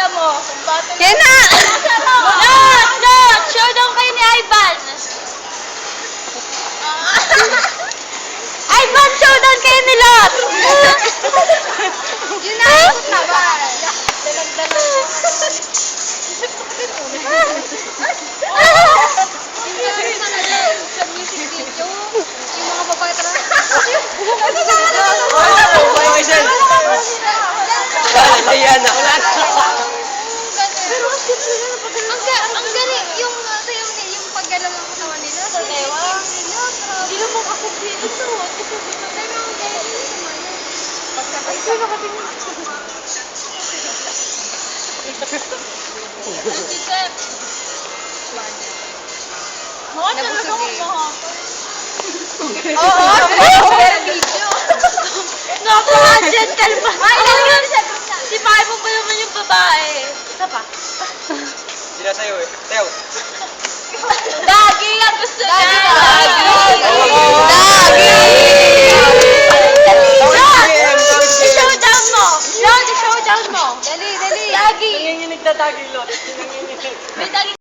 Tingnan mo. Yan na! Lot! Showdown kayo ni Ivan. Ivan, showdown kayo ni Lot! Yun na! Na ba? Sa music video, yung mga babae talaga. Ayan na. Pero ang galing yung paggalaw ng katawan nila. Hindi na mo ako dito. Pero ang galing naman. Ito nakatingin. Nabusog eh. Oo, pero video. Napaka-gentleman. Si Paimo pa naman yung babae. Isa pa. Sila sa'yo eh. Teo. Dagi ang gusto niya. I-showdown mo. I-showdown mo. Dali, dali. Dagi. Nanginginig na tagilot. Nanginginig. May dagi.